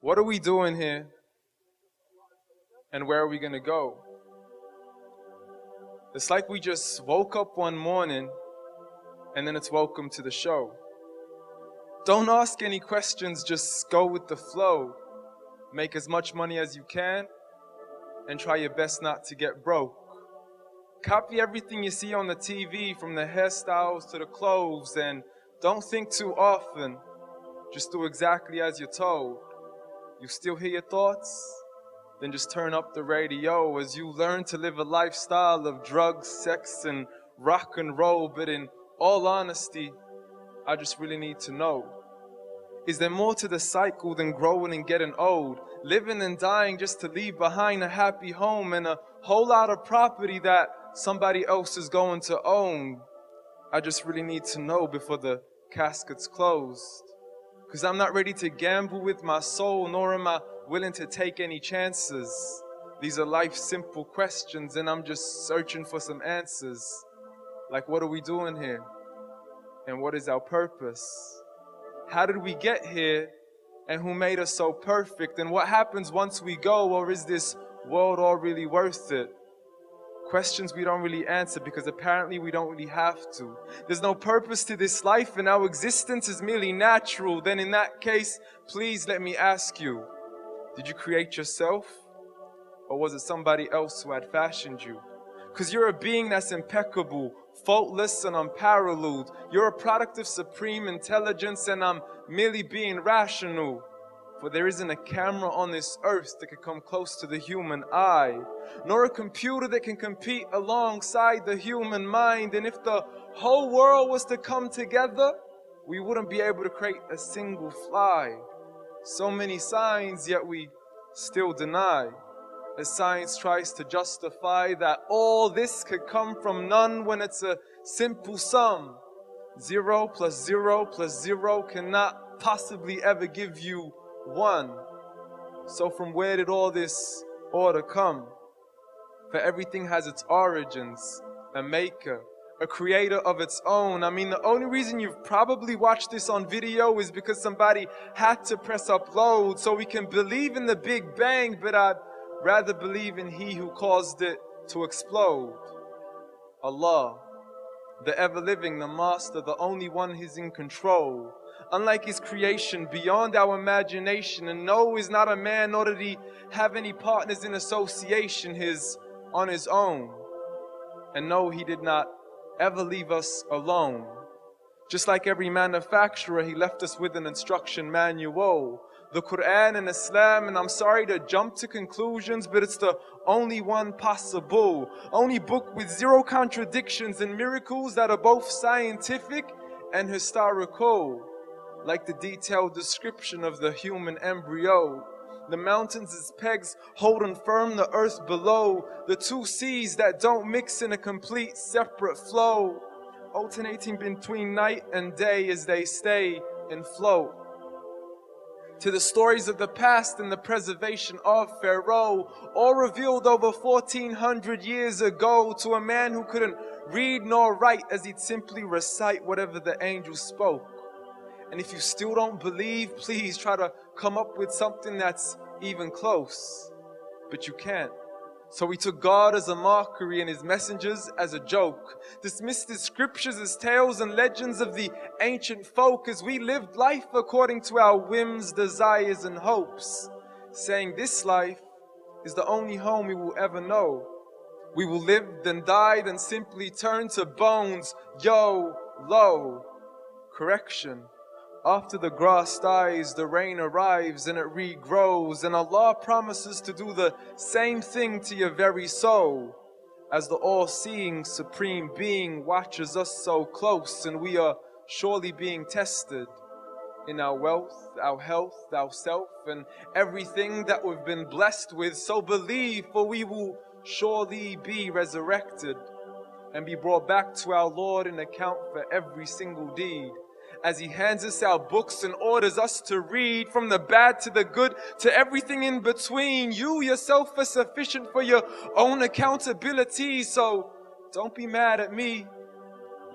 What are we doing here? And where are we going to go? It's like we just woke up one morning and then it's welcome to the show. Don't ask any questions, just go with the flow. Make as much money as you can and try your best not to get broke. Copy everything you see on the TV, from the hairstyles to the clothes, and don't think too often. Just do exactly as you're told. You still hear your thoughts? Then just turn up the radio as you learn to live a lifestyle of drugs, sex, and rock and roll. But in all honesty, I just really need to know, is there more to the cycle than growing and getting old? Living and dying just to leave behind a happy home and a whole lot of property that somebody else is going to own. I just really need to know before the casket's closed. 'Cause I'm not ready to gamble with my soul, nor am I willing to take any chances. These are life's simple questions and I'm just searching for some answers. Like, what are we doing here? And what is our purpose? How did we get here? And who made us so perfect? And what happens once we go? Or is this world all really worth it? Questions we don't really answer because apparently we don't really have to. There's no purpose to this life and our existence is merely natural. Then in that case, please let me ask you, did you create yourself? Or was it somebody else who had fashioned you? 'Cause you're a being that's impeccable, faultless and unparalleled. You're a product of supreme intelligence and I'm merely being rational. For there isn't a camera on this earth that can come close to the human eye, nor a computer that can compete alongside the human mind. And if the whole world was to come together, we wouldn't be able to create a single fly. So many signs, yet we still deny. As science tries to justify that all this could come from none when it's a simple sum. 0 plus 0 plus 0 cannot possibly ever give you 1. So from where did all this order come? For everything has its origins, a maker, a creator of its own. I mean, the only reason you've probably watched this on video is because somebody had to press upload so we can believe in the Big Bang, but I'd rather believe in He who caused it to explode. Allah, the ever-living, the master, the only one who's in control. Unlike His creation, beyond our imagination. And no, He's not a man, nor did He have any partners in association. He's on His own. And no, He did not ever leave us alone. Just like every manufacturer, He left us with an instruction manual. The Quran and Islam, and I'm sorry to jump to conclusions, but it's the only one possible. Only book with 0 contradictions and miracles that are both scientific and historical. Like the detailed description of the human embryo. The mountains as pegs holding firm the earth below. The 2 seas that don't mix in a complete separate flow. Alternating between night and day as they stay and float. To the stories of the past and the preservation of Pharaoh, all revealed over 1400 years ago to a man who couldn't read nor write, as he'd simply recite whatever the angel spoke. And if you still don't believe, please try to come up with something that's even close. But you can't. So we took God as a mockery and His messengers as a joke. Dismissed His scriptures as tales and legends of the ancient folk, as we lived life according to our whims, desires and hopes. Saying this life is the only home we will ever know. We will live, then die, then simply turn to bones. Yo, lo. Correction. After the grass dies, the rain arrives and it regrows. And Allah promises to do the same thing to your very soul. As the all-seeing Supreme Being watches us so close, and we are surely being tested in our wealth, our health, our self, and everything that we've been blessed with. So believe, for we will surely be resurrected and be brought back to our Lord and account for every single deed. As He hands us our books and orders us to read, from the bad to the good to everything in between. You yourself are sufficient for your own accountability, so don't be mad at me.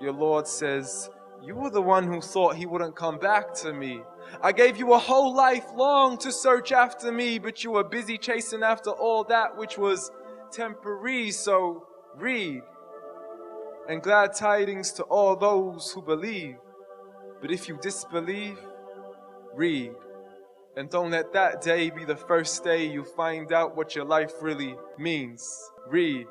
Your Lord says, You were the one who thought he wouldn't come back to me. I gave you a whole life long to search after me, but you were busy chasing after all that which was temporary. So read. And glad tidings to all those who believe. But if you disbelieve, read. And don't let that day be the first day you find out what your life really means. Read.